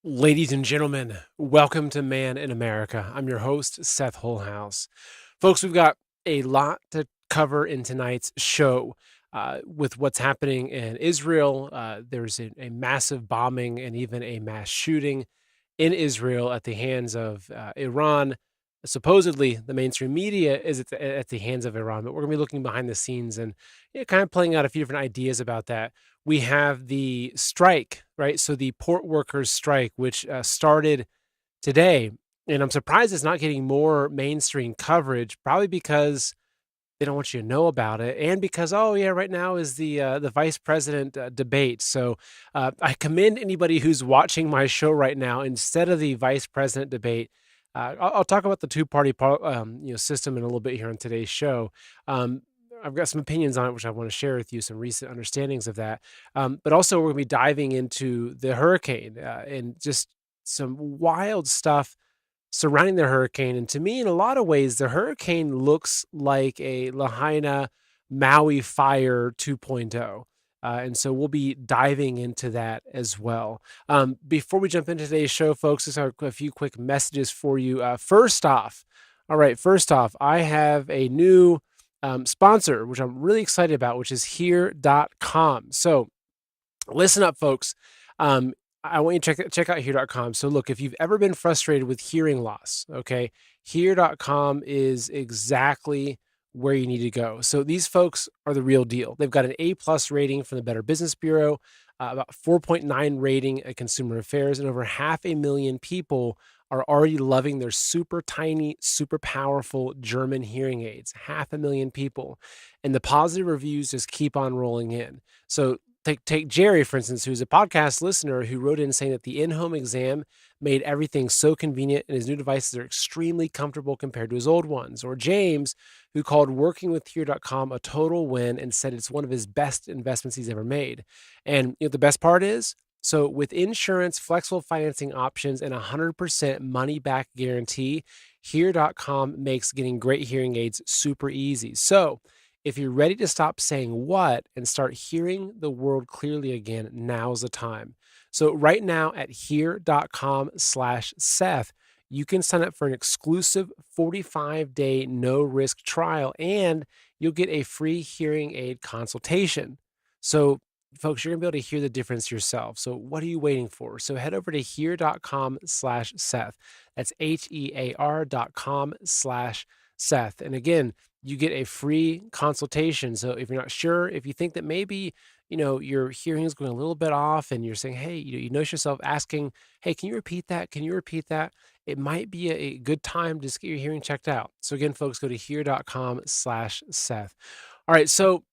Ladies and gentlemen, welcome to Man in America. I'm your host, Seth Holhouse. Folks, we've got a lot to cover in tonight's show with what's happening in Israel. There's a massive bombing and even a mass shooting in Israel at the hands of Iran. Supposedly, the mainstream media is at the hands of Iran, but we're going to be looking behind the scenes and kind of playing out a few different ideas about that. We have the strike, right? So the port workers strike, which started today, and I'm surprised it's not getting more mainstream coverage. Probably because they don't want you to know about it, and because oh yeah, right now is the vice president debate. So I commend anybody who's watching my show right now instead of the vice president debate. I'll talk about the two-party system in a little bit here on today's show. Um, I've got some opinions on it, which I want to share with you, some recent understandings of that. But also, we're going to be diving into the hurricane and just some wild stuff surrounding the hurricane. And to me, in a lot of ways, the hurricane looks like a Lahaina Maui Fire 2.0. And so we'll be diving into that as well. Before we jump into today's show, folks, just a few quick messages for you. First off, I have a new sponsor, which I'm really excited about, which is here.com. So listen up, folks. I want you to check out here.com. So look, if you've ever been frustrated with hearing loss, okay, here.com is exactly where you need to go. So these folks are the real deal. They've got an A+ rating from the Better Business Bureau, about 4.9 rating at Consumer Affairs, and over 500,000 people are already loving their super tiny, super powerful German hearing aids. 500,000 people. And the positive reviews just keep on rolling in. So take Jerry, for instance, who's a podcast listener who wrote in saying that the in-home exam made everything so convenient and his new devices are extremely comfortable compared to his old ones. Or James, who called working with here.com a total win and said it's one of his best investments he's ever made. And the best part is, so with insurance, flexible financing options, and 100% money back guarantee, here.com makes getting great hearing aids super easy. So if you're ready to stop saying what and start hearing the world clearly again, now's the time. So right now at here.com/Seth, you can sign up for an exclusive 45-day no-risk trial, and you'll get a free hearing aid consultation. So folks, you're gonna be able to hear the difference yourself. So what are you waiting for? So head over to here.com/Seth. That's HEAR.com/Seth. And again, you get a free consultation. So if you're not sure, if you think that maybe, your hearing is going a little bit off and you're saying, hey, you notice yourself asking, hey, can you repeat that? Can you repeat that? It might be a good time to just get your hearing checked out. So again, folks, go to here.com/Seth. All right. So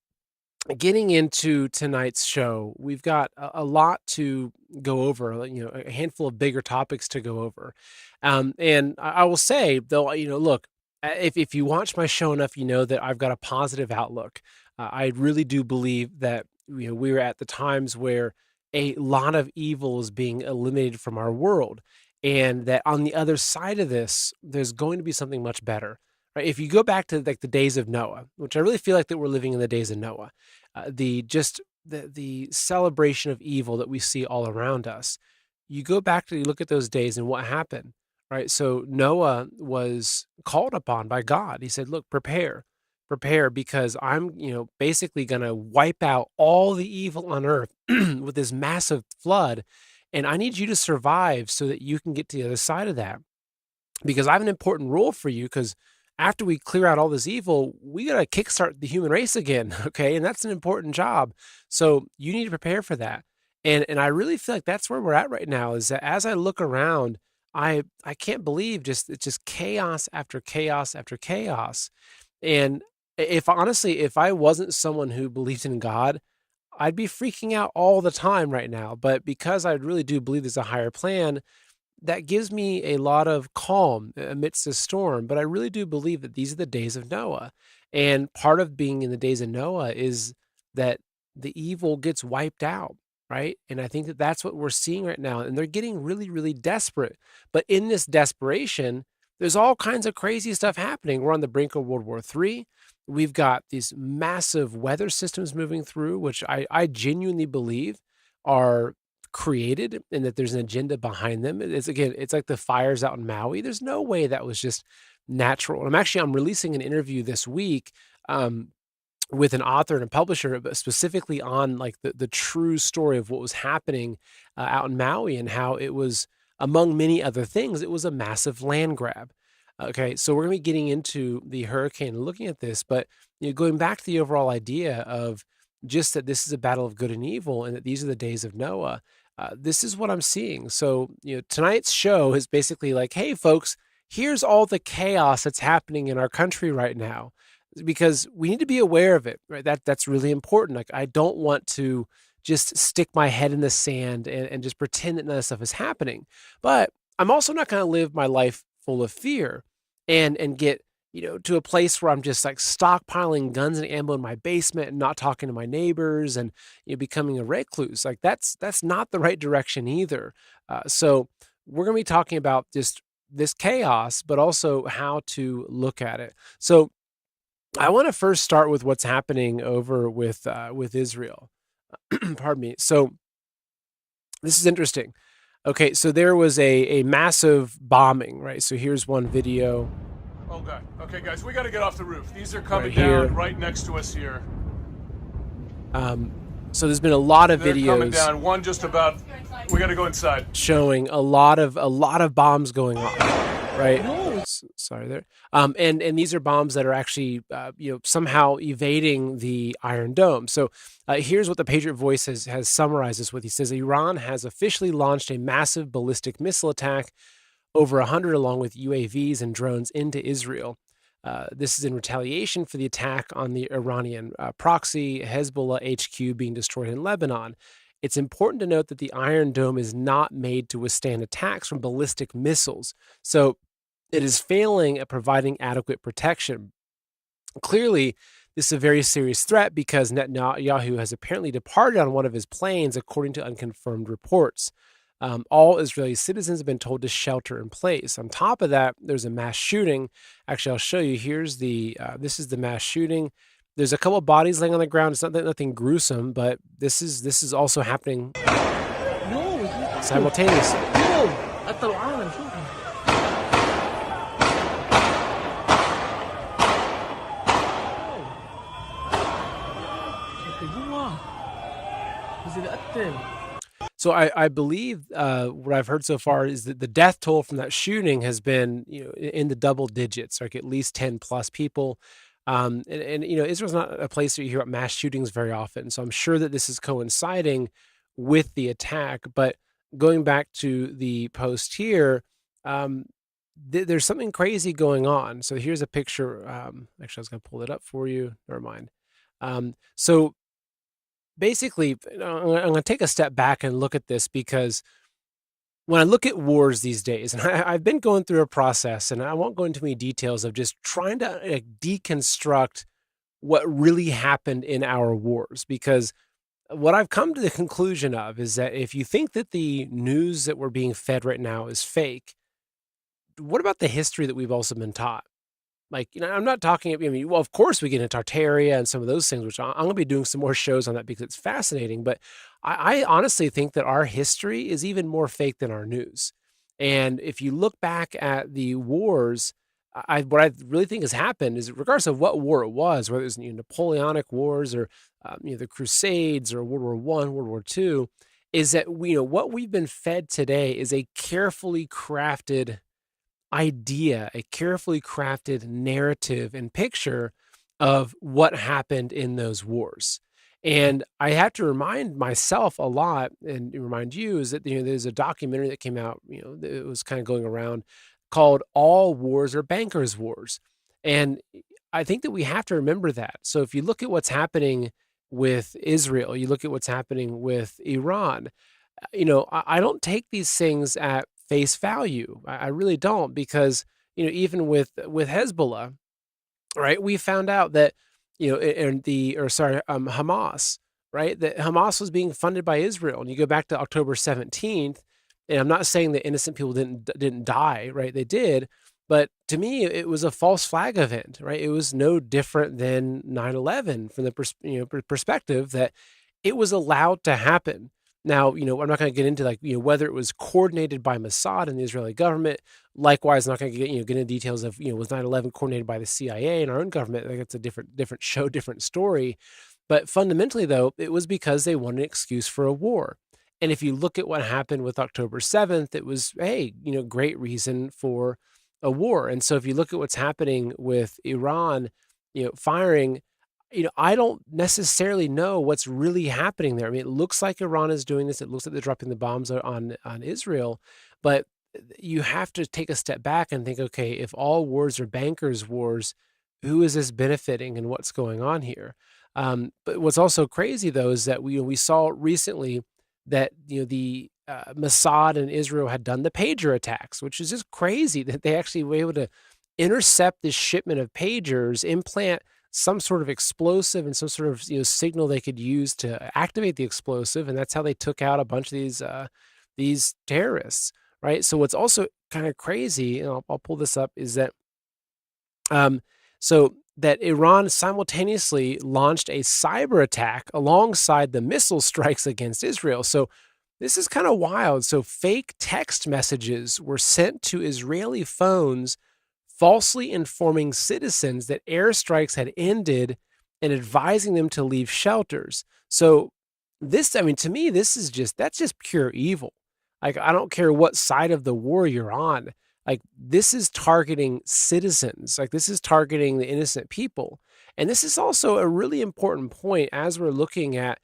getting into tonight's show, we've got a lot to go over, a handful of bigger topics to go over. And I will say, though, look, if you watch my show enough, you know that I've got a positive outlook. I really do believe that we're at the times where a lot of evil is being eliminated from our world, and that on the other side of this, there's going to be something much better. Right? If you go back to like the days of Noah, which I really feel like that we're living in the days of Noah, the celebration of evil that we see all around us. You go back to you look at those days and what happened, right? So Noah was called upon by God. He said, "Look, prepare, because I'm, basically going to wipe out all the evil on earth with this massive flood, and I need you to survive so that you can get to the other side of that, because I have an important role for you. Because after we clear out all this evil, we got to kickstart the human race again, okay? And that's an important job. So you need to prepare for that." And I really feel like that's where we're at right now. Is that as I look around, I can't believe it's just chaos after chaos after chaos. And if honestly, if I wasn't someone who believed in God, I'd be freaking out all the time right now. But because I really do believe there's a higher plan, that gives me a lot of calm amidst the storm. But I really do believe that these are the days of Noah. And part of being in the days of Noah is that the evil gets wiped out, right? And I think that that's what we're seeing right now. And they're getting really, really desperate. But in this desperation, there's all kinds of crazy stuff happening. We're on the brink of World War III. We've got these massive weather systems moving through, which I genuinely believe are created and that there's an agenda behind them. It's again, it's like the fires out in Maui. There's no way that was just natural. And I'm releasing an interview this week. With an author and a publisher, but specifically on like the true story of what was happening out in Maui and how it was, among many other things, it was a massive land grab. Okay, so we're gonna be getting into the hurricane and looking at this, but going back to the overall idea of just that this is a battle of good and evil, and that these are the days of Noah. This is what I'm seeing. So tonight's show is basically like, hey, folks, here's all the chaos that's happening in our country right now because we need to be aware of it, right? That's really important. Like, I don't want to just stick my head in the sand and just pretend that none of this stuff is happening. But I'm also not going to live my life full of fear and get, to a place where I'm just like stockpiling guns and ammo in my basement and not talking to my neighbors and becoming a recluse. Like that's not the right direction either. So we're going to be talking about just this chaos, but also how to look at it. So I want to first start with what's happening over with Israel. Pardon me. So this is interesting. Okay, so there was a massive bombing, right? So here's one video. Oh God. Okay, guys, we got to get off the roof. These are coming down right next to us here. So there's been a lot of They're videos coming down. One just about. We got to go inside. showing a lot of bombs going off, right? Sorry there. And these are bombs that are actually somehow evading the Iron Dome. So here's what the Patriot Voice has summarized this with. He says Iran has officially launched a massive ballistic missile attack, over 100 along with UAVs and drones, into Israel. This is in retaliation for the attack on the Iranian proxy Hezbollah HQ being destroyed in Lebanon. It's important to note that the Iron Dome is not made to withstand attacks from ballistic missiles, so it is failing at providing adequate protection. Clearly, this is a very serious threat because Netanyahu has apparently departed on one of his planes, according to unconfirmed reports. All Israeli citizens have been told to shelter in place. On top of that, there's a mass shooting. Actually, I'll show you. Here's this is the mass shooting. There's a couple of bodies laying on the ground. It's nothing gruesome, but this is also happening simultaneously. So I believe what I've heard so far is that the death toll from that shooting has been in the double digits, like at least 10 plus people. And Israel's not a place where you hear about mass shootings very often. So I'm sure that this is coinciding with the attack. But going back to the post here, there's something crazy going on. So here's a picture. Actually, I was going to pull it up for you. Never mind. So basically, I'm going to take a step back and look at this because when I look at wars these days, and I've been going through a process, and I won't go into any details of just trying to deconstruct what really happened in our wars, because what I've come to the conclusion of is that if you think that the news that we're being fed right now is fake, what about the history that we've also been taught? Like, I'm not talking, well, of course we get into Tartaria and some of those things, which I'm going to be doing some more shows on that because it's fascinating. But I honestly think that our history is even more fake than our news. And if you look back at the wars, what I really think has happened is, regardless of what war it was, whether it was Napoleonic Wars or the Crusades or World War I, World War II, is that what we've been fed today is a carefully crafted idea, a carefully crafted narrative and picture of what happened in those wars. And I have to remind myself a lot, and remind you, is that there's a documentary that came out, it was kind of going around, called "All Wars Are Bankers' Wars," and I think that we have to remember that. So if you look at what's happening with Israel, you look at what's happening with Iran, I don't take these things at face value. I really don't, because even with Hezbollah, right? We found out that Hamas, right? That Hamas was being funded by Israel, and you go back to October 17th, and I'm not saying that innocent people didn't die, right? They did, but to me, it was a false flag event, right? It was no different than 9/11 from the perspective that it was allowed to happen. Now, I'm not going to get into like, whether it was coordinated by Mossad and the Israeli government. Likewise, I'm not going to get into details of, was 9/11 coordinated by the CIA and our own government? Like it's a different show, different story. But fundamentally, though, it was because they wanted an excuse for a war. And if you look at what happened with October 7th, it was, hey, great reason for a war. And so if you look at what's happening with Iran, firing, I don't necessarily know what's really happening there. I mean, it looks like Iran is doing this. It looks like they're dropping the bombs on Israel, but you have to take a step back and think, okay, if all wars are bankers' wars, who is this benefiting and what's going on here? But what's also crazy though is that we saw recently that the Mossad and Israel had done the pager attacks, which is just crazy that they actually were able to intercept this shipment of pagers, implant some sort of explosive and some sort of signal they could use to activate the explosive, and that's how they took out a bunch of these terrorists, right? So what's also kind of crazy, and I'll pull this up, is that so that Iran simultaneously launched a cyber attack alongside the missile strikes against Israel. So this is kind of wild. So fake text messages were sent to Israeli phones, falsely informing citizens that airstrikes had ended and advising them to leave shelters. So this, I mean, to me, that's just pure evil. Like, I don't care what side of the war you're on. Like, this is targeting citizens. Like, this is targeting the innocent people. And this is also a really important point as we're looking at,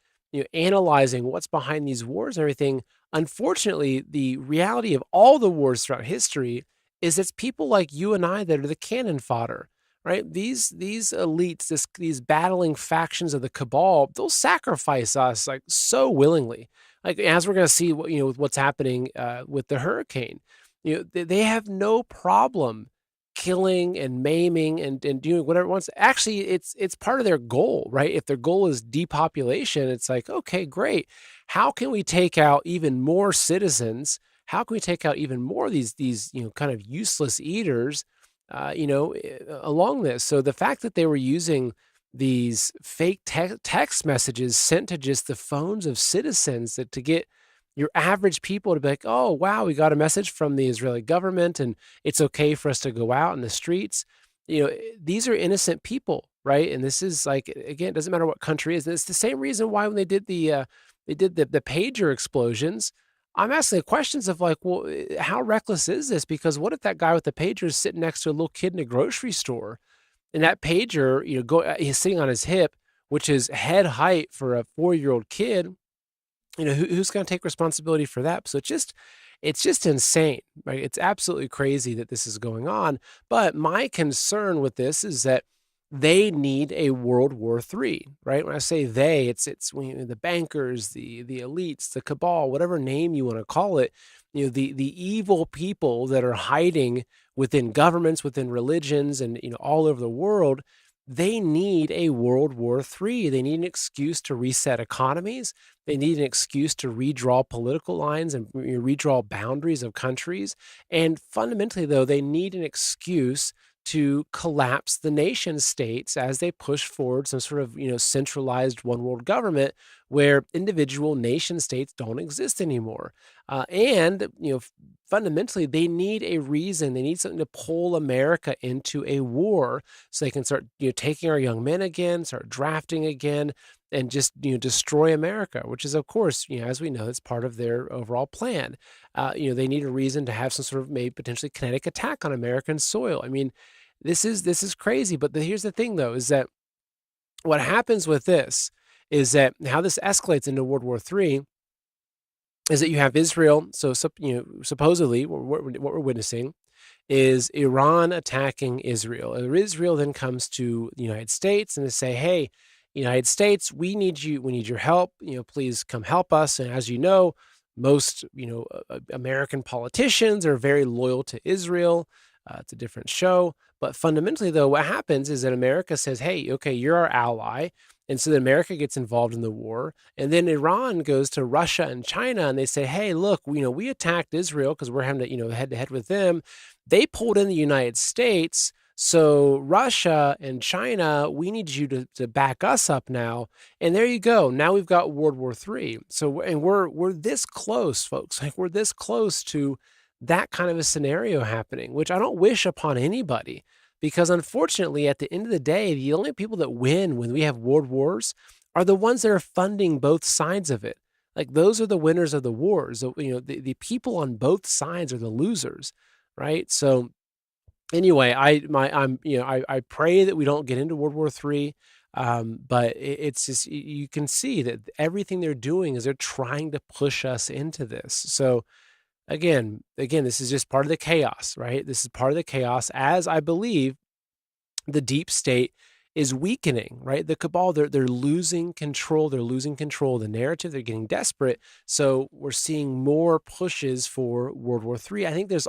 analyzing what's behind these wars and everything. Unfortunately, the reality of all the wars throughout history is it's people like you and I that are the cannon fodder, right? These elites, these battling factions of the cabal, they'll sacrifice us like so willingly. Like as we're going to see, with what's happening with the hurricane, they have no problem killing and maiming and doing whatever it wants. Actually, it's part of their goal, right? If their goal is depopulation, it's like, okay, great. How can we take out even more citizens? How can we take out even more of these kind of useless eaters, along this? So the fact that they were using these fake text messages sent to just the phones of citizens to get your average people to be like, oh, wow, we got a message from the Israeli government and it's okay for us to go out in the streets. These are innocent people, right? And this is like, again, it doesn't matter what country it is. And it's the same reason why when they did the pager explosions, I'm asking the questions of like, well, how reckless is this? Because what if that guy with the pager is sitting next to a little kid in a grocery store, and that pager, he's sitting on his hip, which is head height for a 4-year-old kid. Who's going to take responsibility for that? So it's just insane, right? It's absolutely crazy that this is going on. But my concern with this is that they need a World War III, right? When I say they, it's the bankers, the elites, the cabal, whatever name you want to call it, the evil people that are hiding within governments, within religions, and all over the world. They need a World War III. They need an excuse to reset economies. They need an excuse to redraw political lines and redraw boundaries of countries. And fundamentally, though, they need an excuse to collapse the nation states as they push forward some sort of centralized one world government where individual nation states don't exist anymore. And fundamentally, they need a reason. They need something to pull America into a war so they can start taking our young men again, start drafting again, and just destroy America, which is, of course, as we know, it's part of their overall plan. They need a reason to have some sort of maybe potentially kinetic attack on American soil. I mean, this is crazy. But here's the thing, though, is that what happens with this is that how this escalates into World War III is that you have Israel. So supposedly, what we're witnessing is Iran attacking Israel. And Israel then comes to the United States and they say, hey, United States, we need you. We need your help. Please come help us. And as you know, most American politicians are very loyal to Israel. It's a different show. But fundamentally, though, what happens is that America says, hey, okay, you're our ally. And so then America gets involved in the war. And then Iran goes to Russia and China and they say, hey, look, we attacked Israel because we're having to, head to head with them. They pulled in the United States. So Russia and China, we need you to back us up now. And there you go. Now we've got World War III. So and we're this close, folks. Like we're this close to that kind of a scenario happening, which I don't wish upon anybody. Because unfortunately, at the end of the day, the only people that win when we have world wars are the ones that are funding both sides of it. Like those are the winners of the wars. The people on both sides are the losers, right? So anyway, I pray that we don't get into World War III. But it's just you can see that everything they're doing is they're trying to push us into this. So again, this is just part of the chaos, right? This is part of the chaos, as I believe the deep state is weakening, right? The cabal, they're losing control. They're losing control of the narrative. They're getting desperate. So we're seeing more pushes for World War III. I think there's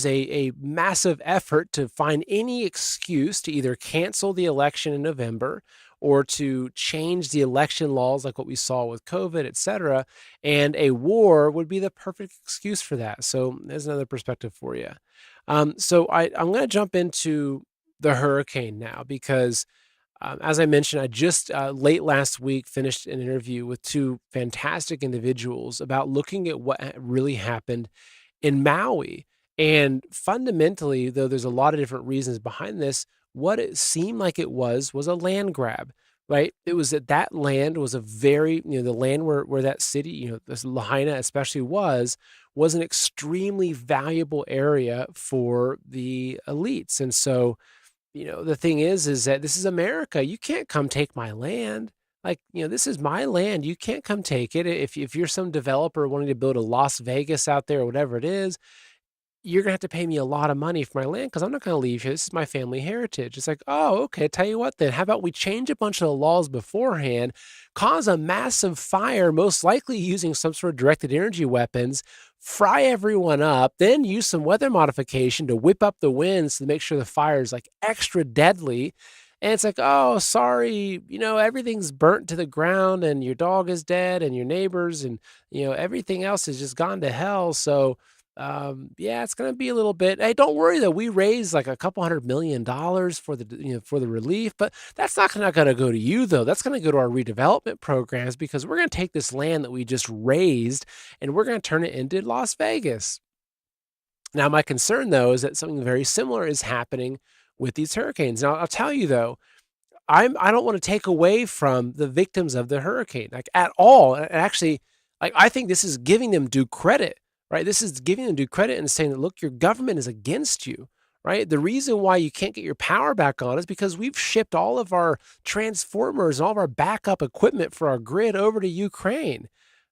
a massive effort to find any excuse to either cancel the election in November or to change the election laws like what we saw with COVID, et cetera. And a war would be the perfect excuse for that. So there's another perspective for you. So I'm going to jump into the hurricane now because as I mentioned, I just late last week finished an interview with two fantastic individuals about looking at what really happened in Maui. And fundamentally, though there's a lot of different reasons behind this, what it seemed like it was a land grab, right? It was that land was a very, the land where that city, this Lahaina especially was an extremely valuable area for the elites. And so, the thing is that this is America. You can't come take my land. Like, this is my land. You can't come take it. If you're some developer wanting to build a Las Vegas out there or whatever it is, you're gonna have to pay me a lot of money for my land because I'm not gonna leave here. This is my family heritage. It's like, oh, okay. Tell you what, then, how about we change a bunch of the laws beforehand, cause a massive fire, most likely using some sort of directed energy weapons, fry everyone up, then use some weather modification to whip up the winds to make sure the fire is like extra deadly. And it's like, oh, sorry, everything's burnt to the ground and your dog is dead and your neighbors and, everything else has just gone to hell. So, yeah, it's going to be a little bit. Hey, don't worry though. We raised like a couple $100 million for the relief, but that's not going to go to you though. That's going to go to our redevelopment programs because we're going to take this land that we just raised and we're going to turn it into Las Vegas. Now, my concern though is that something very similar is happening with these hurricanes. Now, I'll tell you though, I don't want to take away from the victims of the hurricane, like at all. And actually, like I think this is giving them due credit. Right? This is giving them due credit and saying that, look, your government is against you, right? The reason why you can't get your power back on is because we've shipped all of our transformers and all of our backup equipment for our grid over to Ukraine,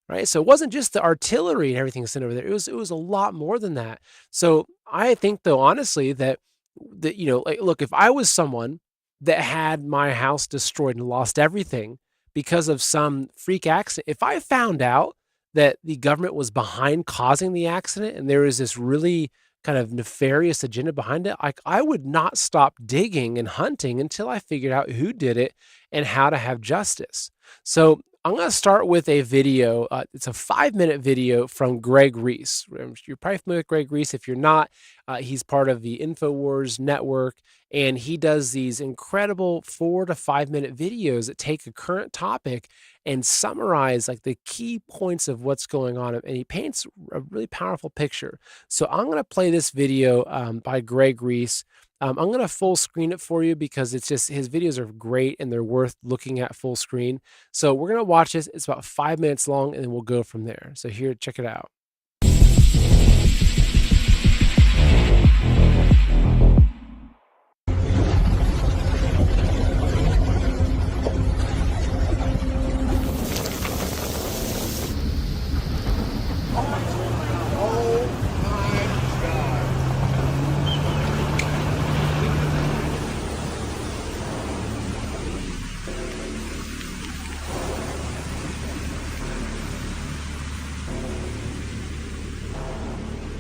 right? So it wasn't just the artillery and everything sent over there. It was a lot more than that. So I think, though, honestly, that like, look, if I was someone that had my house destroyed and lost everything because of some freak accident, if I found out that the government was behind causing the accident and there is this really kind of nefarious agenda behind it, like I would not stop digging and hunting until I figured out who did it and how to have justice. So I'm going to start with a video. It's a 5-minute video from Greg Reese. You're probably familiar with Greg Reese. If you're not, he's part of the InfoWars network, and he does these incredible 4 to 5-minute videos that take a current topic and summarize like the key points of what's going on. And he paints a really powerful picture. So I'm going to play this video by Greg Reese. I'm going to full screen it for you because it's just his videos are great and they're worth looking at full screen. So we're going to watch this. It's about 5 minutes long and then we'll go from there. So here, check it out.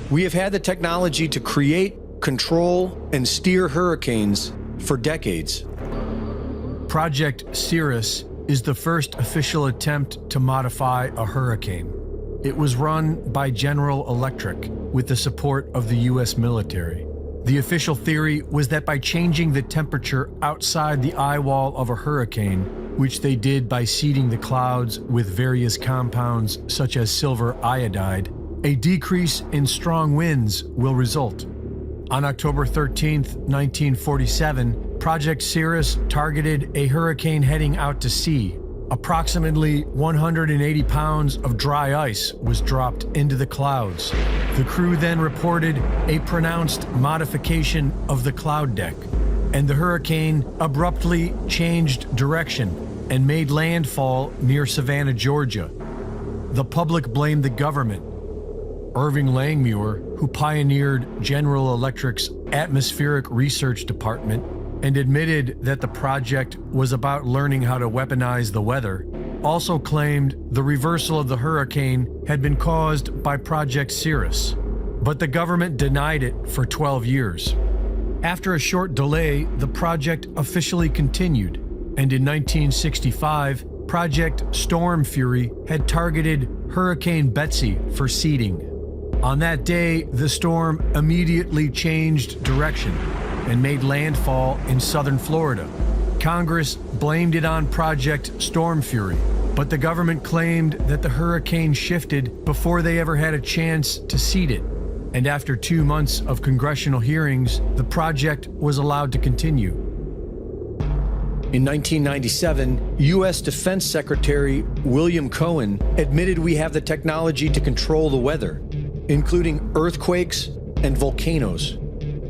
We have had the technology to create, control, and steer hurricanes for decades. Project Cirrus is the first official attempt to modify a hurricane. It was run by General Electric with the support of the U.S. military. The official theory was that by changing the temperature outside the eye wall of a hurricane, which they did by seeding the clouds with various compounds such as silver iodide, a decrease in strong winds will result. On October 13, 1947, Project Cirrus targeted a hurricane heading out to sea. Approximately 180 pounds of dry ice was dropped into the clouds. The crew then reported a pronounced modification of the cloud deck, and the hurricane abruptly changed direction and made landfall near Savannah, Georgia. The public blamed the government. Irving Langmuir, who pioneered General Electric's Atmospheric Research Department and admitted that the project was about learning how to weaponize the weather, also claimed the reversal of the hurricane had been caused by Project Cirrus, but the government denied it for 12 years. After a short delay, the project officially continued, and in 1965, Project Storm Fury had targeted Hurricane Betsy for seeding. On that day, the storm immediately changed direction and made landfall in southern Florida. Congress blamed it on Project Storm Fury, but the government claimed that the hurricane shifted before they ever had a chance to seed it. And after 2 months of congressional hearings, the project was allowed to continue. In 1997, U.S. Defense Secretary William Cohen admitted we have the technology to control the weather, including earthquakes and volcanoes.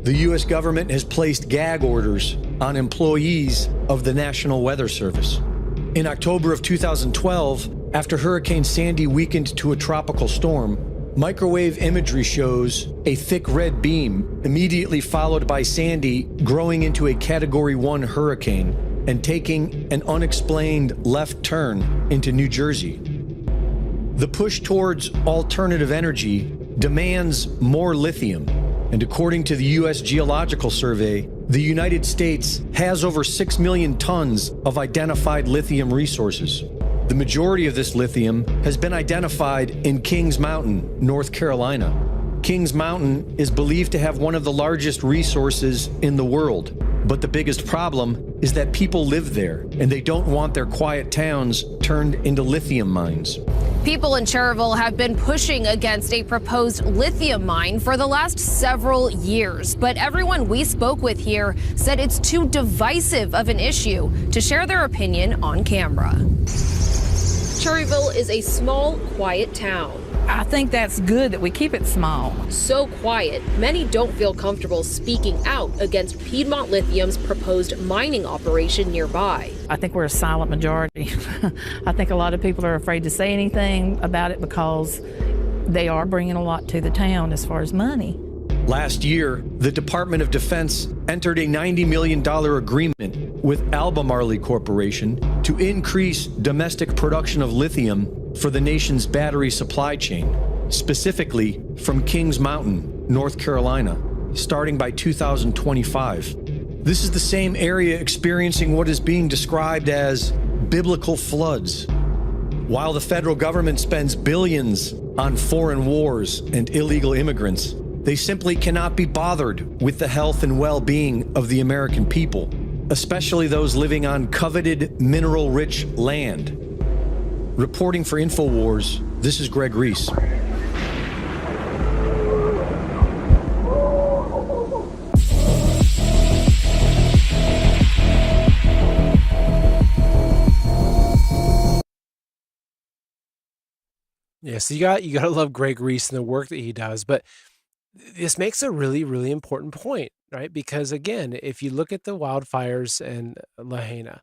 The U.S. government has placed gag orders on employees of the National Weather Service. In October of 2012, after Hurricane Sandy weakened to a tropical storm, microwave imagery shows a thick red beam immediately followed by Sandy growing into a Category 1 hurricane and taking an unexplained left turn into New Jersey. The push towards alternative energy demands more lithium, and according to the U.S. Geological Survey, the United States has over 6 million tons of identified lithium resources. The majority of this lithium has been identified in Kings Mountain, North Carolina. Kings Mountain is believed to have one of the largest resources in the world, but the biggest problem is that people live there, and they don't want their quiet towns turned into lithium mines. People in Cherville have been pushing against a proposed lithium mine for the last several years, but everyone we spoke with here said it's too divisive of an issue to share their opinion on camera. Cherryville is a small, quiet town. I think that's good that we keep it small. So quiet, many don't feel comfortable speaking out against Piedmont Lithium's proposed mining operation nearby. I think we're a silent majority. I think a lot of people are afraid to say anything about it because they are bringing a lot to the town as far as money. Last year, the Department of Defense entered a $90 million agreement with Albemarle Corporation to increase domestic production of lithium for the nation's battery supply chain, specifically from Kings Mountain, North Carolina, starting by 2025. This is the same area experiencing what is being described as biblical floods. While the federal government spends billions on foreign wars and illegal immigrants, they simply cannot be bothered with the health and well-being of the American people, especially those living on coveted mineral-rich land. Reporting for InfoWars, this is Greg Reese. Yeah, so you got to love Greg Reese and the work that he does, but this makes a really, really important point, right? Because again, if you look at the wildfires in Lahaina,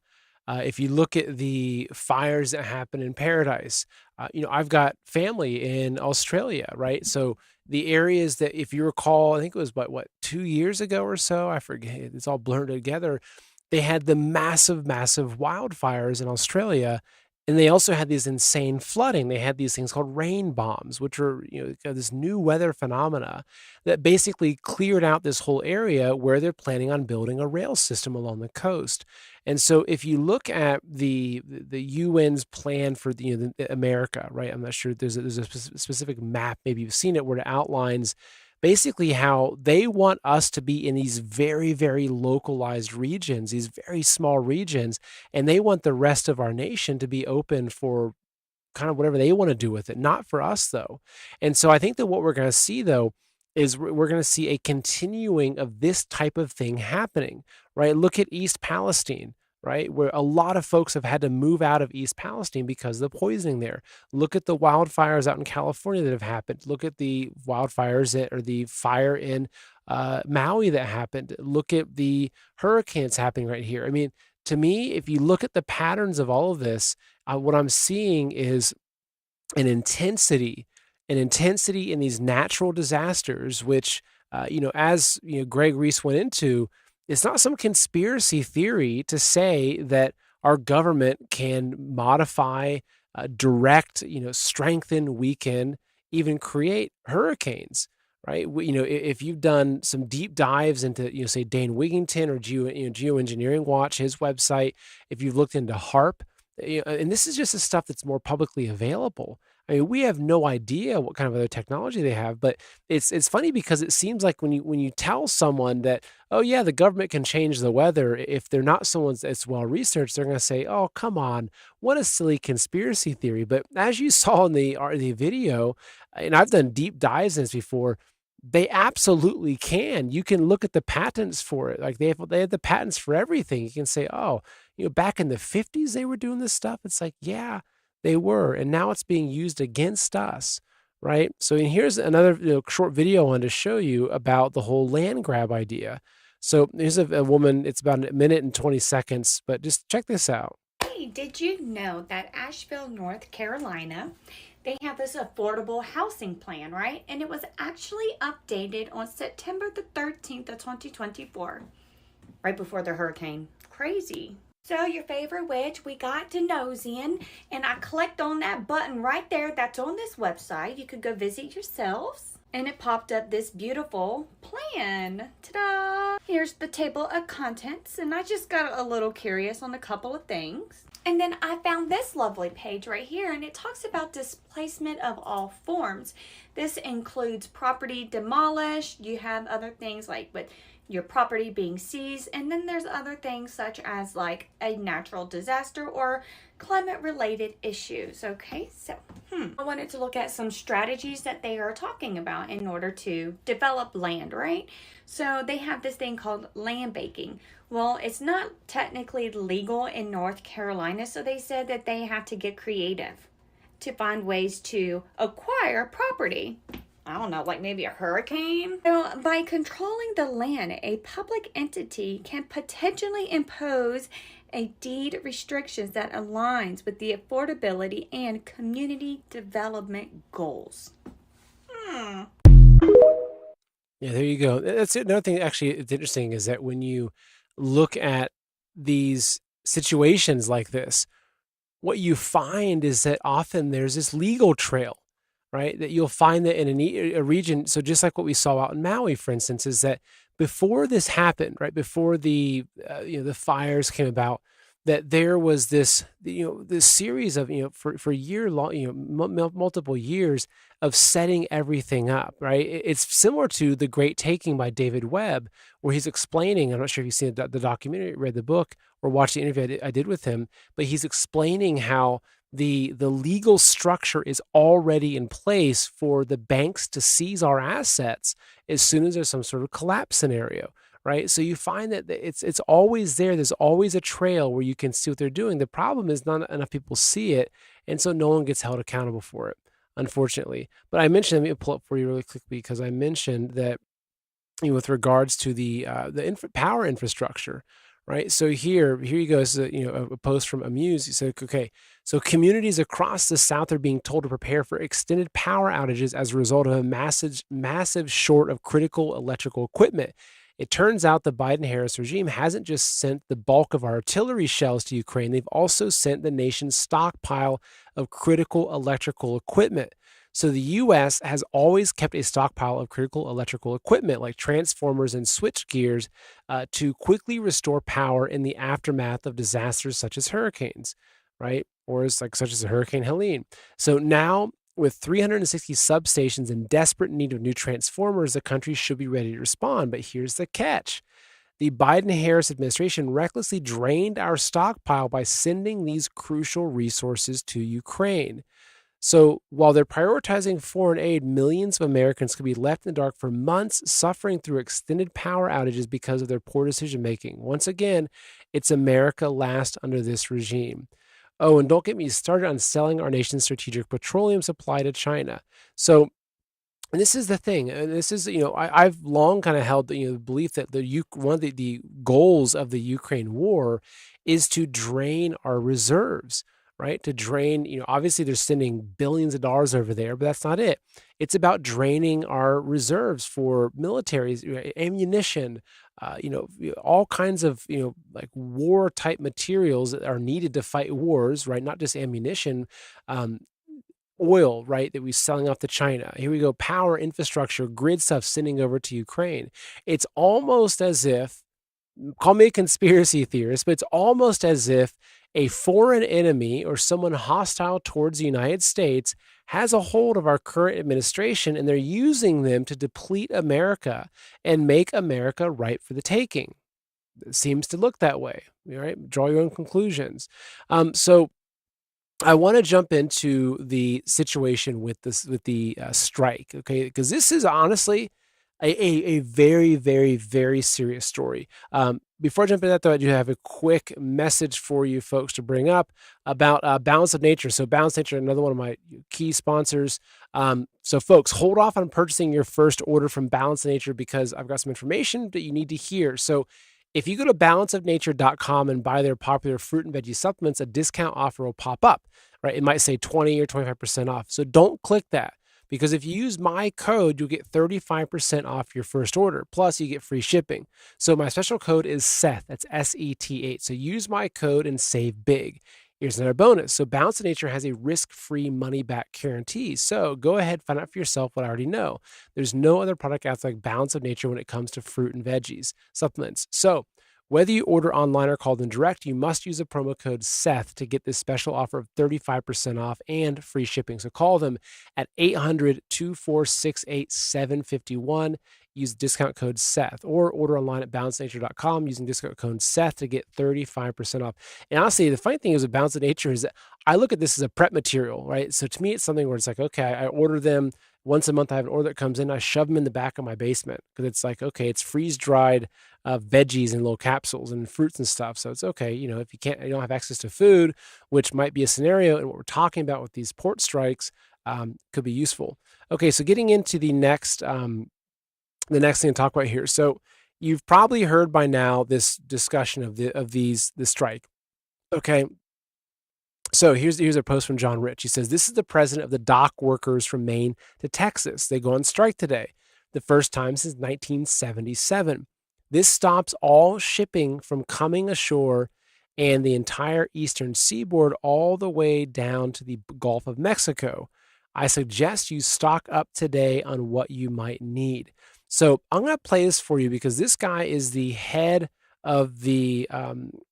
if you look at the fires that happen in Paradise, I've got family in Australia, right? So the areas that, if you recall, I think it was what 2 years ago or so, I forget, it's all blurred together. They had the massive, massive wildfires in Australia. And they also had these insane flooding. They had these things called rain bombs, which are, this new weather phenomena that basically cleared out this whole area where they're planning on building a rail system along the coast. And so if you look at the UN's plan for the America, right? I'm not sure, there's a specific map, maybe you've seen it, where it outlines basically how they want us to be in these very, very localized regions, these very small regions, and they want the rest of our nation to be open for kind of whatever they wanna do with it, not for us, though. And so I think that what we're gonna see, though, is we're gonna see a continuing of this type of thing happening, right? Look at East Palestine, right? Where a lot of folks have had to move out of East Palestine because of the poisoning there. Look at the wildfires out in California that have happened. Look at the wildfires that or the fire in, Maui that happened. Look at the hurricanes happening right here. I mean, to me, if you look at the patterns of all of this, what I'm seeing is an intensity, an intensity in these natural disasters, which, as Greg Reese went into, it's not some conspiracy theory to say that our government can modify, direct, strengthen, weaken, even create hurricanes, right? If you've done some deep dives into, say Dane Wigington or Geoengineering Watch, his website, if you've looked into HARP, and this is just the stuff that's more publicly available. I mean, we have no idea what kind of other technology they have, but it's funny because it seems like when you tell someone that, oh yeah, the government can change the weather, if they're not someone that's well researched, they're going to say, oh come on, what a silly conspiracy theory. But as you saw in the video, and I've done deep dives in this before, they absolutely can. You can look at the patents for it. Like they have the patents for everything. You can say, oh, back in the 50s they were doing this stuff. It's like, yeah, they were, and now it's being used against us, right? So and here's another short video I wanted to show you about the whole land grab idea. So here's a woman. It's about a minute and 20 seconds, but just check this out. Hey, did you know that Asheville, North Carolina, they have this affordable housing plan, right? And it was actually updated on September the 13th of 2024, right before the hurricane. Crazy. So your favorite witch, we got to nose in, and I clicked on that button right there that's on this website. You could go visit yourselves, and it popped up this beautiful plan. Ta-da! Here's the table of contents, and I just got a little curious on a couple of things. And then I found this lovely page right here, and it talks about displacement of all forms. This includes property demolished. You have other things like with your property being seized, and then there's other things such as like a natural disaster or climate related issues. Okay, so I wanted to look at some strategies that they are talking about in order to develop land, right? So they have this thing called land banking. Well, it's not technically legal in North Carolina, so they said that they have to get creative to find ways to acquire property. I don't know, like maybe a hurricane. So by controlling the land, a public entity can potentially impose a deed restrictions that aligns with the affordability and community development goals. Yeah, there you go. That's another thing. Actually, it's interesting is that when you look at these situations like this, what you find is that often there's this legal trail, right? That you'll find that in a region. So just like what we saw out in Maui, for instance, is that before this happened, right before the the fires came about, that there was this this series of for year long multiple years of setting everything up, right? It's similar to The Great Taking by David Webb, where he's explaining. I'm not sure if you've seen the documentary, read the book, or watched the interview I did with him, but he's explaining how the legal structure is already in place for the banks to seize our assets as soon as there's some sort of collapse scenario, right? So you find that it's always there. There's always a trail where you can see what they're doing. The problem is not enough people see it, and so no one gets held accountable for it, unfortunately. But I mentioned, let me pull up for you really quickly, because I mentioned that with regards to the power infrastructure, right? So here you go. This is a post from Amuse. He said, okay, so communities across the South are being told to prepare for extended power outages as a result of a massive short of critical electrical equipment. It turns out the Biden-Harris regime hasn't just sent the bulk of our artillery shells to Ukraine, they've also sent the nation's stockpile of critical electrical equipment. So the U.S. has always kept a stockpile of critical electrical equipment like transformers and switch gears to quickly restore power in the aftermath of disasters such as hurricanes, right? Or such as Hurricane Helene. So now with 360 substations in desperate need of new transformers, the country should be ready to respond. But here's the catch. The Biden-Harris administration recklessly drained our stockpile by sending these crucial resources to Ukraine. So while they're prioritizing foreign aid, millions of Americans could be left in the dark for months, suffering through extended power outages because of their poor decision-making. Once again, it's America last under this regime. Oh, and don't get me started on selling our nation's strategic petroleum supply to China. So, and this is the thing, and this is, I've long kind of held the belief that one of the goals of the Ukraine war is to drain our reserves, right? To drain, obviously they're sending billions of dollars over there, but that's not it. It's about draining our reserves for militaries, ammunition, all kinds of, like war type materials that are needed to fight wars, right? Not just ammunition, oil, right? That we're selling off to China. Here we go. Power, infrastructure, grid stuff sending over to Ukraine. It's almost as if, call me a conspiracy theorist, but it's almost as if a foreign enemy or someone hostile towards the United States has a hold of our current administration, and they're using them to deplete America and make America ripe for the taking. It seems to look that way, right? Draw your own conclusions. So I want to jump into the situation with the strike, okay? Because this is honestly a very, very, very serious story. Before I jump into that, though, I do have a quick message for you folks to bring up about Balance of Nature. So Balance of Nature, another one of my key sponsors. So folks, hold off on purchasing your first order from Balance of Nature because I've got some information that you need to hear. So if you go to balanceofnature.com and buy their popular fruit and veggie supplements, a discount offer will pop up, right? It might say 20 or 25% off. So don't click that. Because if you use my code, you'll get 35% off your first order. Plus, you get free shipping. So my special code is Seth. That's SET8. So use my code and save big. Here's another bonus. So Balance of Nature has a risk-free money-back guarantee. So go ahead, find out for yourself what I already know. There's no other product out there like Balance of Nature when it comes to fruit and veggies, supplements. So whether you order online or call them direct, you must use the promo code Seth to get this special offer of 35% off and free shipping. So call them at 800-246-8751. Use discount code Seth or order online at balancenature.com using discount code Seth to get 35% off. And honestly, the funny thing is with Balance of Nature is that I look at this as a prep material, right? So to me, it's something where it's like, okay, I order them once a month. I have an order that comes in. I shove them in the back of my basement because it's like, okay, it's freeze-dried veggies and little capsules and fruits and stuff. So it's okay. If you don't have access to food, which might be a scenario, and what we're talking about with these port strikes could be useful. Okay, so getting into the next thing to talk about here. So you've probably heard by now this discussion of the strike. Okay. So here's a post from John Rich. He says, this is the president of the dock workers from Maine to Texas. They go on strike today, the first time since 1977. This stops all shipping from coming ashore and the entire eastern seaboard all the way down to the Gulf of Mexico. I suggest you stock up today on what you might need. So I'm going to play this for you because this guy is the head of the,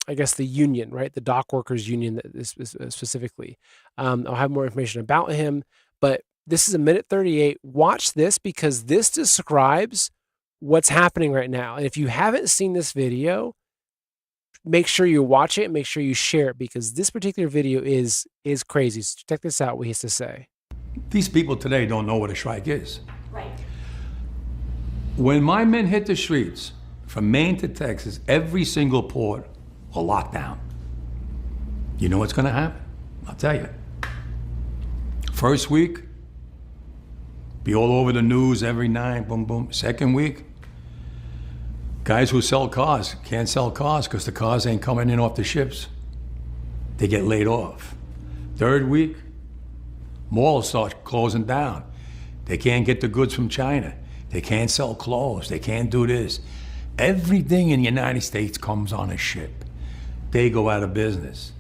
the union, right? The Dockworkers union specifically. I'll have more information about him, but this is a minute 38. Watch this because this describes what's happening right now. And if you haven't seen this video, make sure you watch it and make sure you share it because this particular video is crazy. So check this out, what he has to say. These people today don't know what a strike is. Right. When my men hit the streets, from Maine to Texas, every single port will lock down. You know what's gonna happen? I'll tell you. First week, be all over the news every night, boom, boom. Second week, guys who sell cars can't sell cars because the cars ain't coming in off the ships. They get laid off. Third week, malls start closing down. They can't get the goods from China. They can't sell clothes. They can't do this. Everything in the United States comes on a ship. They go out of business.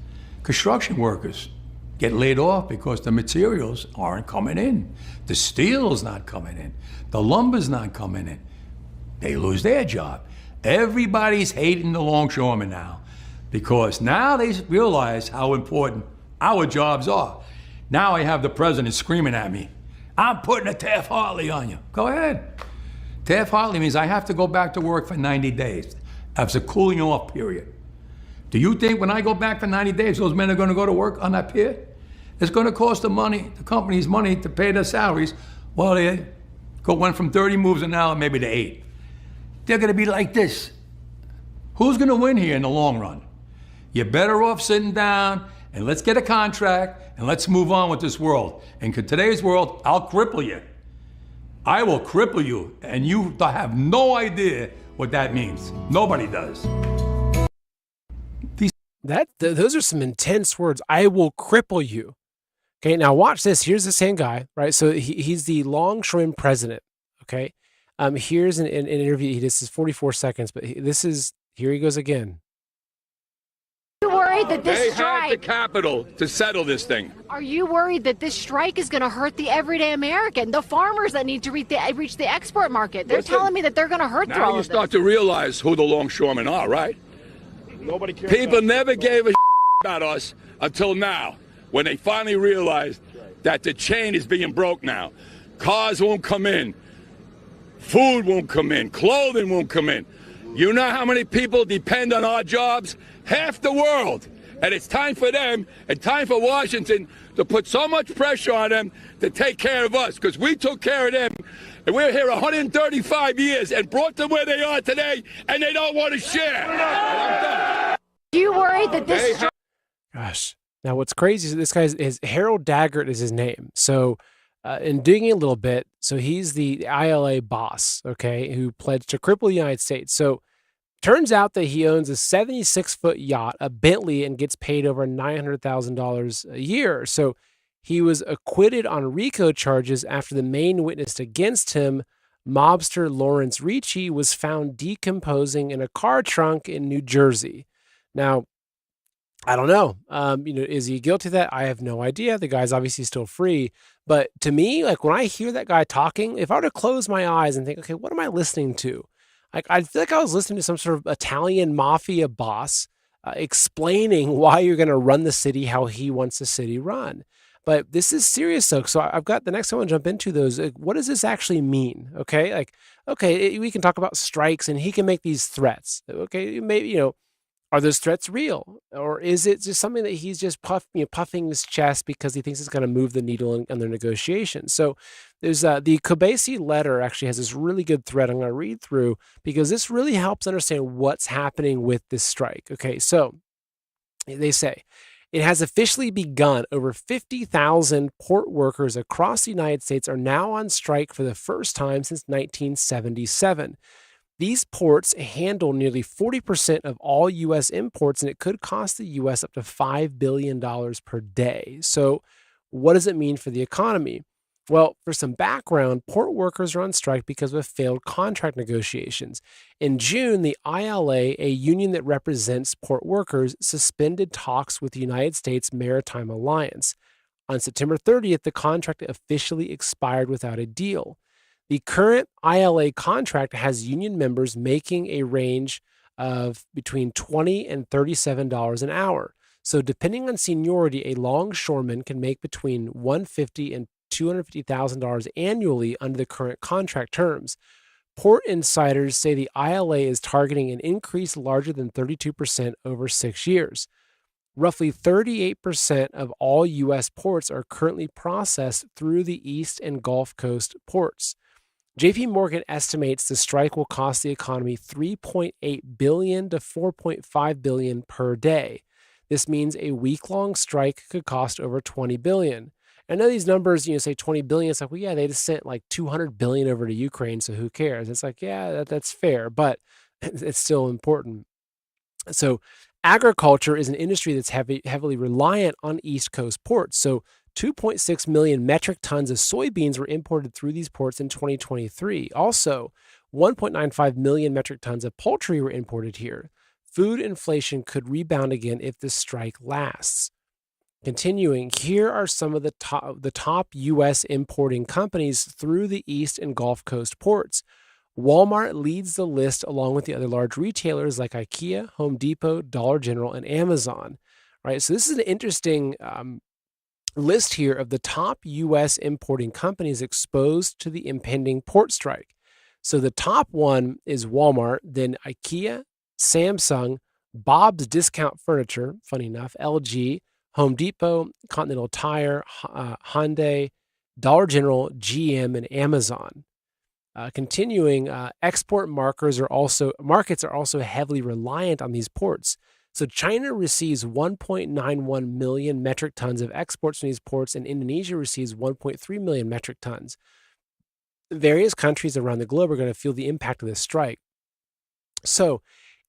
Construction workers get laid off because the materials aren't coming in. The steel's not coming in. The lumber's not coming in. They lose their job. Everybody's hating the longshoremen now because now they realize how important our jobs are. Now I have the president screaming at me, I'm putting a Taft-Hartley on you. Go ahead. Taft-Hartley means I have to go back to work for 90 days. That's a cooling off period. Do you think when I go back for 90 days, those men are going to go to work on that pier? It's going to cost the company's money to pay their salaries. Well, they went from 30 moves an hour maybe to 8. They're going to be like this. Who's going to win here in the long run? You're better off sitting down and let's get a contract and let's move on with this world. And in today's world, I'll cripple you. I will cripple you, and you have no idea what that means. Nobody does. Those are some intense words. I will cripple you. Okay, now watch this. Here's the same guy, right? So he's the longshoreman president. Okay, here's an interview. This is 44 seconds, but here he goes again. Are you worried that this they strike? Have the capital to settle this thing. Are you worried that this strike is going to hurt the everyday American, the farmers that need to reach the export market? They're telling me that they're going to hurt through all Now you of this. start to realize who the longshoremen are, right? Nobody cares. People never gave a about us until now, when they finally realized that the chain is being broke now. Cars won't come in. Food won't come in. Clothing won't come in. You know how many people depend on our jobs? Half the world. And it's time for them and time for Washington to put so much pressure on them to take care of us, because we took care of them. And we're here 135 years and brought them where they are today, and they don't want to share. Are you worried that this Gosh. Now, what's crazy is this guy's Harold Daggett is his name. So, in digging a little bit, so he's the ILA boss, okay, who pledged to cripple the United States. So, turns out that he owns a 76-foot yacht, a Bentley, and gets paid over $900,000 a year. So, he was acquitted on RICO charges after the main witness against him, mobster Lawrence Ricci, was found decomposing in a car trunk in New Jersey. Now, I don't know. Is he guilty of that? I have no idea. The guy's obviously still free. But to me, like when I hear that guy talking, if I were to close my eyes and think, okay, what am I listening to? Like I feel like I was listening to some sort of Italian mafia boss explaining why you're going to run the city how he wants the city run. But this is serious, though. So I've got the next one to jump into those. Like, what does this actually mean? Okay, we can talk about strikes, and he can make these threats. Okay, maybe are those threats real, or is it just something that he's just puffing his chest because he thinks it's going to move the needle in their negotiations? So there's the Kobesi letter actually has this really good thread I'm going to read through because this really helps understand what's happening with this strike. Okay, so they say, it has officially begun. Over 50,000 port workers across the United States are now on strike for the first time since 1977. These ports handle nearly 40% of all U.S. imports, and it could cost the U.S. up to $5 billion per day. So what does it mean for the economy? Well, for some background, port workers are on strike because of failed contract negotiations. In June, the ILA, a union that represents port workers, suspended talks with the United States Maritime Alliance. On September 30th, the contract officially expired without a deal. The current ILA contract has union members making a range of between $20 and $37 an hour. So depending on seniority, a longshoreman can make between $150,000 and $250,000 annually under the current contract terms. Port insiders say the ILA is targeting an increase larger than 32% over 6 years. Roughly 38% of all U.S. ports are currently processed through the East and Gulf Coast ports. JP Morgan estimates the strike will cost the economy $3.8 billion to $4.5 billion per day. This means a week-long strike could cost over $20 billion. I know these numbers, say $20 billion, it's like, well, yeah, they just sent like $200 billion over to Ukraine, so who cares? It's like, yeah, that's fair, but it's still important. So agriculture is an industry that's heavily reliant on East Coast ports. So 2.6 million metric tons of soybeans were imported through these ports in 2023. Also, 1.95 million metric tons of poultry were imported here. Food inflation could rebound again if the strike lasts. Continuing, here are some of the top U.S. importing companies through the East and Gulf Coast ports. Walmart leads the list along with the other large retailers like IKEA, Home Depot, Dollar General, and Amazon. Right, so this is an interesting list here of the top U.S. importing companies exposed to the impending port strike. So the top one is Walmart, then IKEA, Samsung, Bob's Discount Furniture, funny enough, LG, Home Depot, Continental Tire, Hyundai, Dollar General, GM, and Amazon. Continuing, export markets are also heavily reliant on these ports. So China receives 1.91 million metric tons of exports from these ports, and Indonesia receives 1.3 million metric tons. Various countries around the globe are going to feel the impact of this strike. So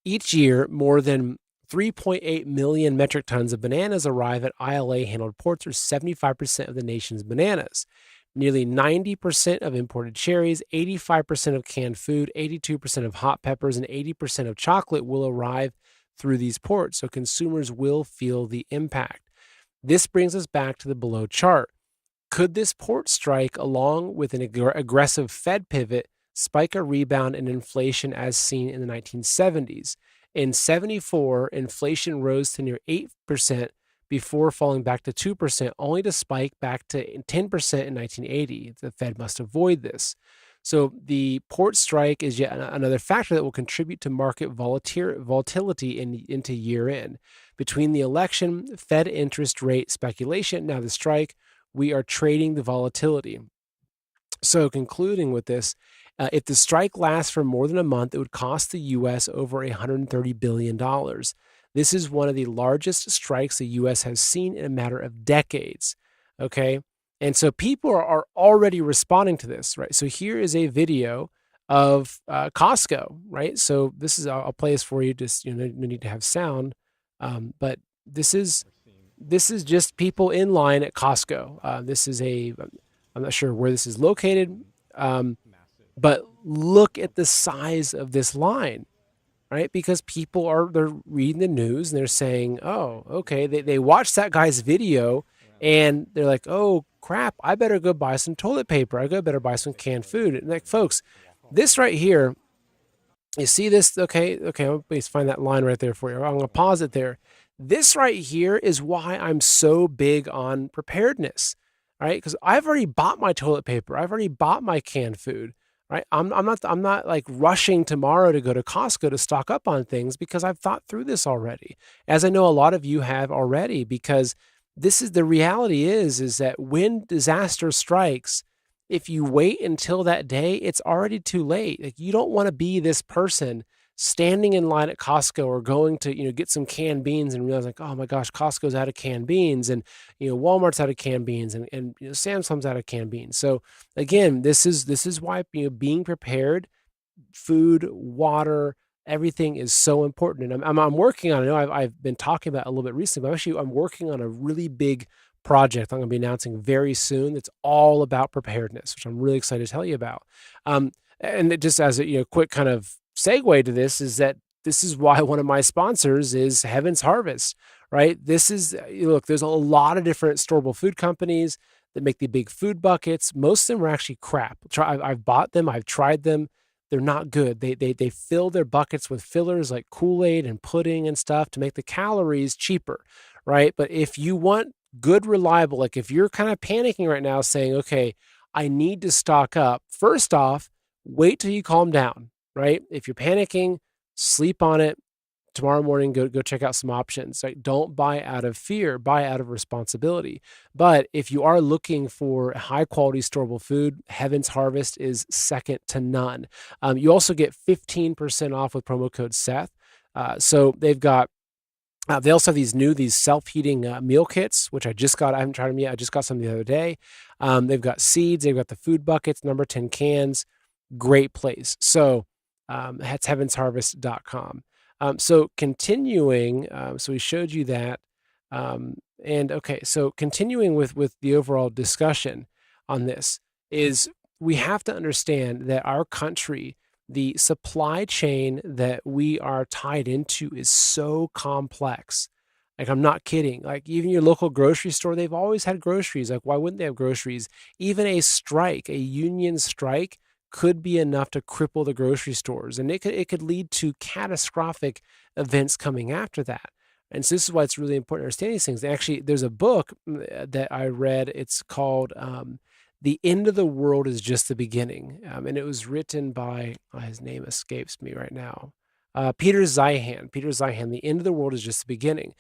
each year, more than 3.8 million metric tons of bananas arrive at ILA-handled ports, or 75% of the nation's bananas. Nearly 90% of imported cherries, 85% of canned food, 82% of hot peppers, and 80% of chocolate will arrive through these ports, so consumers will feel the impact. This brings us back to the below chart. Could this port strike, along with an aggressive Fed pivot, spike a rebound in inflation as seen in the 1970s? In 1974, inflation rose to near 8% before falling back to 2%, only to spike back to 10% in 1980. The Fed must avoid this. So the port strike is yet another factor that will contribute to market volatility into year end. Between the election, Fed interest rate speculation, now the strike, we are trading the volatility. So concluding with this, if the strike lasts for more than a month, it would cost the U.S. over $130 billion. This is one of the largest strikes the U.S. has seen in a matter of decades, okay? And so people are already responding to this, right? So here is a video of Costco, right? So this is, I'll play this for you, just, no need to have sound, but this is just people in line at Costco. This is I'm not sure where this is located, but look at the size of this line, right? Because they're reading the news and they're saying, oh, okay, they watched that guy's video and they're like, oh crap, I better go buy some toilet paper. I better buy some canned food. And like, folks, this right here, you see this? Okay, please find that line right there for you. I'm gonna pause it there. This right here is why I'm so big on preparedness, right? Because I've already bought my toilet paper. I've already bought my canned food. Right? I'm not like rushing tomorrow to go to Costco to stock up on things because I've thought through this already, as I know a lot of you have already, because this is the reality is that when disaster strikes, if you wait until that day, it's already too late. Like, you don't want to be this person standing in line at Costco or going to, get some canned beans and realize like, oh my gosh, Costco's out of canned beans, and, Walmart's out of canned beans, and Samsung's out of canned beans. So again, this is why, being prepared, food, water, everything is so important. And I'm working on, I know I've been talking about it a little bit recently, but I'm working on a really big project I'm going to be announcing very soon. That's all about preparedness, which I'm really excited to tell you about. And it just as a quick kind of segue to this is that this is why one of my sponsors is Heaven's Harvest, right? This is, look, there's a lot of different storable food companies that make the big food buckets. Most of them are actually crap. I've bought them. I've tried them. They're not good. They fill their buckets with fillers like Kool-Aid and pudding and stuff to make the calories cheaper, right? But if you want good, reliable, like if you're kind of panicking right now saying, okay, I need to stock up, first off, wait till you calm down. Right? If you're panicking, sleep on it. Tomorrow morning, go check out some options. Right? Don't buy out of fear, buy out of responsibility. But if you are looking for high quality storable food, Heaven's Harvest is second to none. You also get 15% off with promo code Seth. So they've got they also have these self-heating meal kits, which I just got. I haven't tried them yet. I just got some the other day. They've got seeds. They've got the food buckets, number 10 cans. Great place. So that's heavensharvest.com. So continuing, so we showed you that. And okay, so continuing with the overall discussion on this is we have to understand that our country, the supply chain that we are tied into is so complex. Like, I'm not kidding. Like, even your local grocery store, they've always had groceries. Like, why wouldn't they have groceries? Even a strike, a union strike, could be enough to cripple the grocery stores, and it could lead to catastrophic events coming after that. And so this is why it's really important to understand these things. Actually, there's a book that I read. It's called The End of the World is Just the Beginning. And it was written by, his name escapes me right now, Peter Zeihan. Peter Zeihan, The End of the World is Just the Beginning.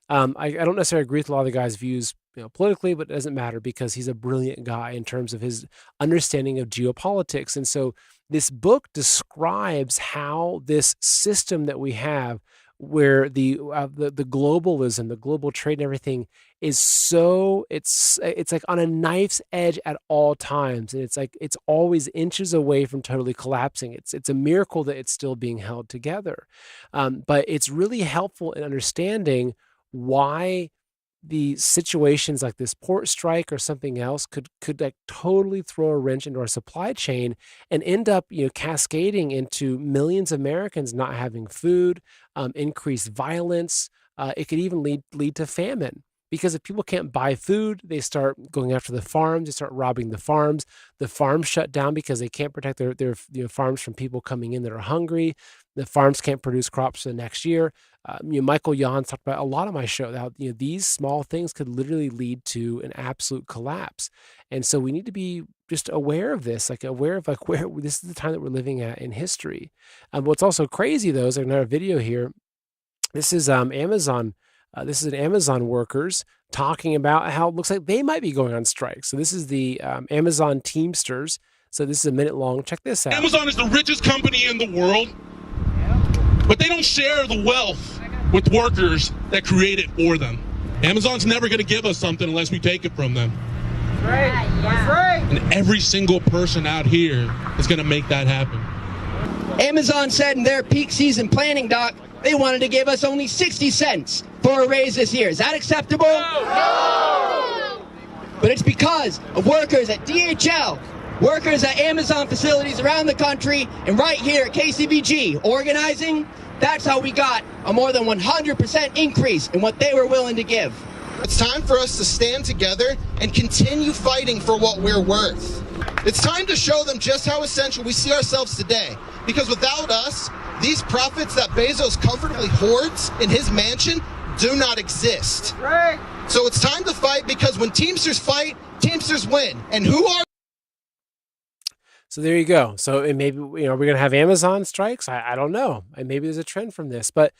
I don't necessarily agree with a lot of the guy's views, politically, but it doesn't matter because he's a brilliant guy in terms of his understanding of geopolitics. And so this book describes how this system that we have, where the globalism, the global trade and everything is so, it's like on a knife's edge at all times. And it's like, it's always inches away from totally collapsing. It's a miracle that it's still being held together. But it's really helpful in understanding why the situations like this port strike or something else could like totally throw a wrench into our supply chain and end up, cascading into millions of Americans not having food, increased violence. It could even lead to famine. Because if people can't buy food, they start going after the farms. They start robbing the farms. The farms shut down because they can't protect their farms from people coming in that are hungry. The farms can't produce crops for the next year. Michael Yans talked about a lot of my show how these small things could literally lead to an absolute collapse. And so we need to be just aware of this, aware of where this is the time that we're living at in history. What's also crazy though is another video here. This is Amazon. This is an Amazon workers talking about how it looks like they might be going on strike. So this is the Amazon Teamsters. So this is a minute long. Check this out. Amazon is the richest company in the world, but they don't share the wealth with workers that create it for them. Amazon's never going to give us something unless we take it from them. That's right. That's right. And every single person out here is going to make that happen. Amazon said in their peak season planning doc, they wanted to give us only 60 cents for a raise this year. Is that acceptable? No! But it's because of workers at DHL, workers at Amazon facilities around the country, and right here at KCBG organizing. That's how we got a more than 100% increase in what they were willing to give. It's time for us to stand together and continue fighting for what we're worth. It's time to show them just how essential we see ourselves today. Because without us, these profits that Bezos comfortably hoards in his mansion do not exist. Right. So it's time to fight, because when Teamsters fight, Teamsters win. And who are... So there you go. So and maybe, we're going to have Amazon strikes. I don't know. And maybe there's a trend from this, but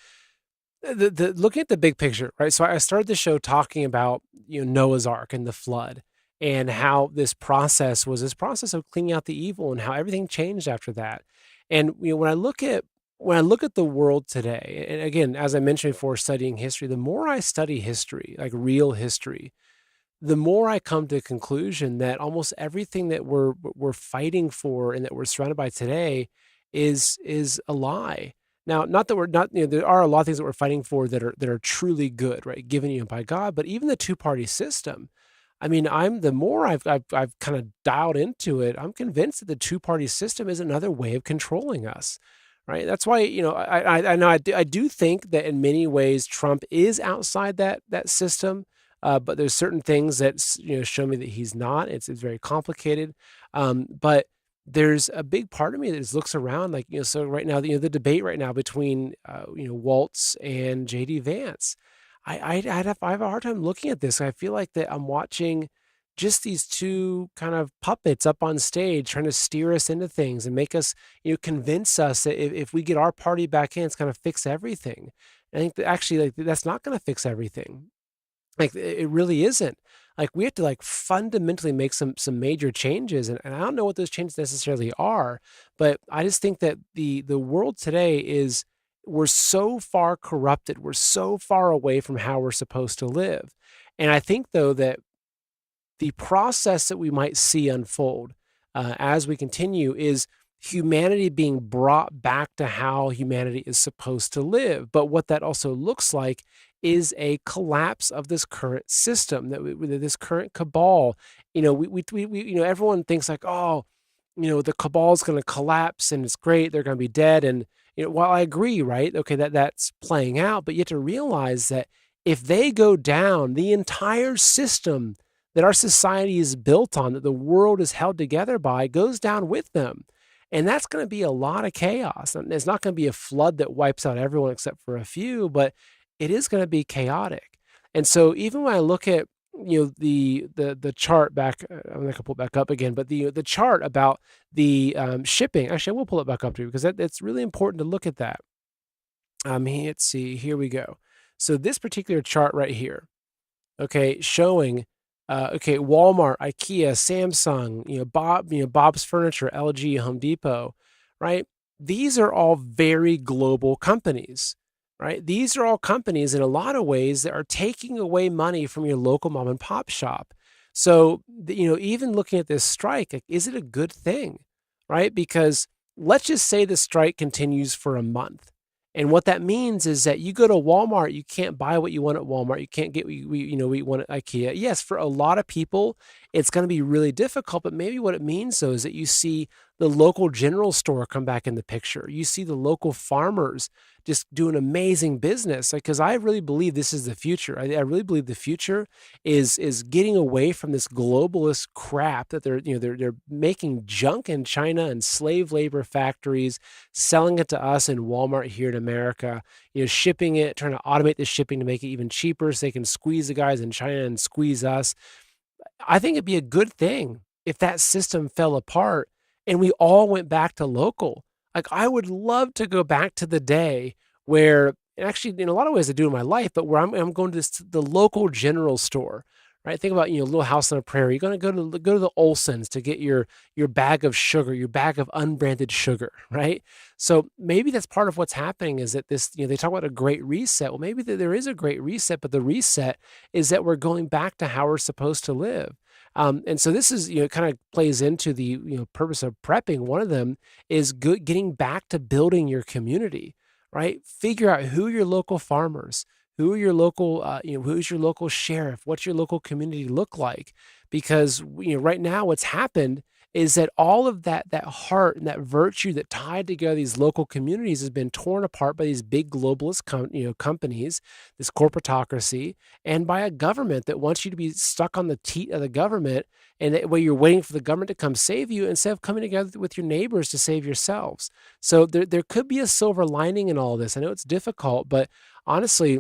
the looking at the big picture, right? So I started the show talking about, Noah's Ark and the flood, and how this process was this process of cleaning out the evil, and how everything changed after that. And when I look at the world today, and again, as I mentioned before, studying history, the more I study history, like real history, the more I come to the conclusion that almost everything that we're fighting for and that we're surrounded by today is a lie. Now, not that we're not, there are a lot of things that we're fighting for that are truly good, right, given by God, but even the two-party system. I mean, the more I've kind of dialed into it, I'm convinced that the two-party system is another way of controlling us, right? That's why, I know I do think that in many ways Trump is outside that system, but there's certain things that show me that he's not. It's very complicated, but there's a big part of me that just looks around like, so right now, the debate right now between Waltz and JD Vance. I have a hard time looking at this. I feel like that I'm watching just these two kind of puppets up on stage trying to steer us into things and make us, convince us that if we get our party back in, it's going to fix everything. I think that actually, that's not going to fix everything. It really isn't. We have to fundamentally make some major changes, and I don't know what those changes necessarily are, but I just think that the world today is, we're so far corrupted. We're so far away from how we're supposed to live. And I think, though, that the process that we might see unfold as we continue is humanity being brought back to how humanity is supposed to live. But what that also looks like is a collapse of this current system, this current cabal. Everyone thinks the cabal is going to collapse and it's great. They're going to be dead. And while I agree, right? Okay, that's playing out, but you have to realize that if they go down, the entire system that our society is built on, that the world is held together by, goes down with them. And that's going to be a lot of chaos. And it's not going to be a flood that wipes out everyone except for a few, but it is going to be chaotic. And so even when I look at the chart back, I'm going to pull it back up again, but the chart about the shipping, actually, I will pull it back up to you because it's really important to look at that. Let's see, here we go. So this particular chart right here, okay, showing, Walmart, IKEA, Samsung, Bob's Furniture, LG, Home Depot, right? These are all very global companies, right? These are all companies in a lot of ways that are taking away money from your local mom and pop shop. So, even looking at this strike, like, is it a good thing, right? Because let's just say the strike continues for a month. And what that means is that you go to Walmart, you can't buy what you want at Walmart. You can't get what we want at IKEA. Yes, for a lot of people, it's going to be really difficult. But maybe what it means, though, is that you see the local general store come back in the picture. You see the local farmers just doing amazing business. Because I really believe this is the future. I really believe the future is getting away from this globalist crap that they're making junk in China and slave labor factories, selling it to us in Walmart here in America, shipping it, trying to automate the shipping to make it even cheaper so they can squeeze the guys in China and squeeze us. I think it'd be a good thing if that system fell apart and we all went back to local. Like, I would love to go back to the day where, and actually in a lot of ways I do in my life, but where I'm going to the local general store, right? Think about, Little House on the Prairie. You're going to go to the Olsons to get your bag of sugar, your bag of unbranded sugar, right? So maybe that's part of what's happening is that this, they talk about a great reset. Well, maybe there is a great reset, but the reset is that we're going back to how we're supposed to live. And so this is, kind of plays into the, purpose of prepping. One of them is getting back to building your community, right? Figure out who are your local farmers, who are your local, who's your local sheriff, what's your local community look like? Because, right now what's happened is that all of that heart and that virtue that tied together these local communities has been torn apart by these big globalist companies, this corporatocracy, and by a government that wants you to be stuck on the teat of the government, and where you're waiting for the government to come save you instead of coming together with your neighbors to save yourselves. So there could be a silver lining in all this. I know it's difficult, but honestly,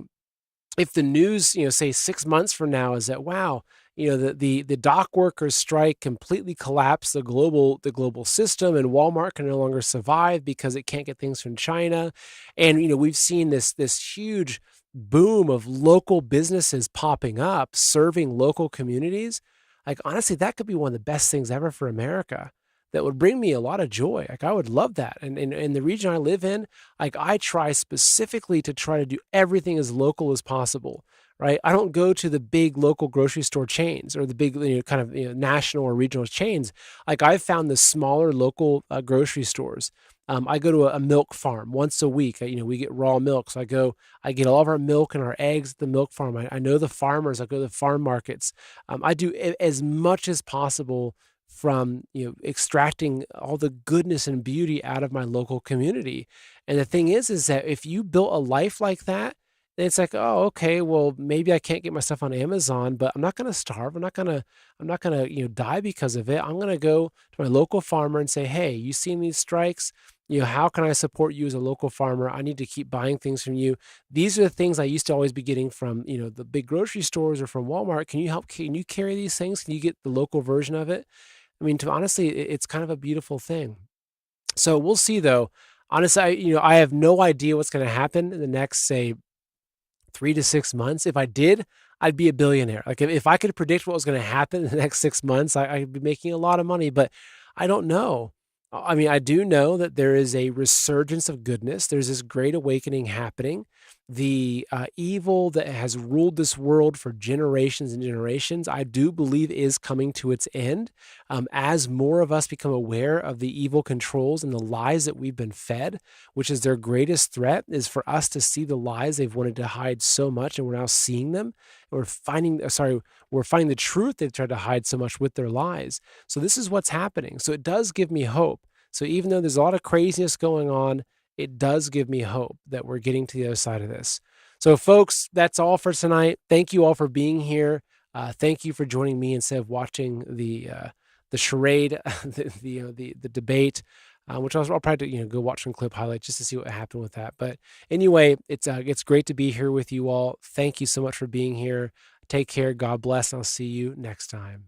if the news, say 6 months from now is that, wow, the Dockworkers strike completely collapsed the global system, and Walmart can no longer survive because it can't get things from China. And, we've seen this huge boom of local businesses popping up, serving local communities. Like, honestly, that could be one of the best things ever for America. That would bring me a lot of joy. Like, I would love that. And in the region I live in, like, I try specifically to try to do everything as local as possible, right? I don't go to the big local grocery store chains or the big, kind of, national or regional chains. Like, I've found the smaller local grocery stores. I go to a milk farm once a week. We get raw milk. So I get all of our milk and our eggs at the milk farm. I know the farmers. I go to the farm markets. I do as much as possible from extracting all the goodness and beauty out of my local community. And the thing is that if you built a life like that, then it's like, oh, okay, well, maybe I can't get my stuff on Amazon, but I'm not going to starve. I'm not going to die because of it. I'm going to go to my local farmer and say, hey, you seen these strikes? How can I support you as a local farmer? I need to keep buying things from you. These are the things I used to always be getting from, the big grocery stores or from Walmart. Can you help? Can you carry these things? Can you get the local version of it? I mean, honestly, it's kind of a beautiful thing. So we'll see, though. Honestly, I have no idea what's going to happen in the next, say, 3 to 6 months. If I did, I'd be a billionaire. Like, if I could predict what was going to happen in the next 6 months, I'd be making a lot of money, but I don't know. I mean, I do know that there is a resurgence of goodness. There's this great awakening happening. The evil that has ruled this world for generations and generations, I do believe is coming to its end. As more of us become aware of the evil controls and the lies that we've been fed, which is their greatest threat, is for us to see the lies they've wanted to hide so much, and we're now seeing them. We're finding the truth they've tried to hide so much with their lies. So this is what's happening. So it does give me hope. So even though there's a lot of craziness going on, it does give me hope that we're getting to the other side of this. So folks, that's all for tonight. Thank you all for being here. Thank you for joining me instead of watching the charade, the debate. which I'll probably go watch some clip highlights just to see what happened with that. But anyway, it's great to be here with you all. Thank you so much for being here. Take care. God bless. And I'll see you next time.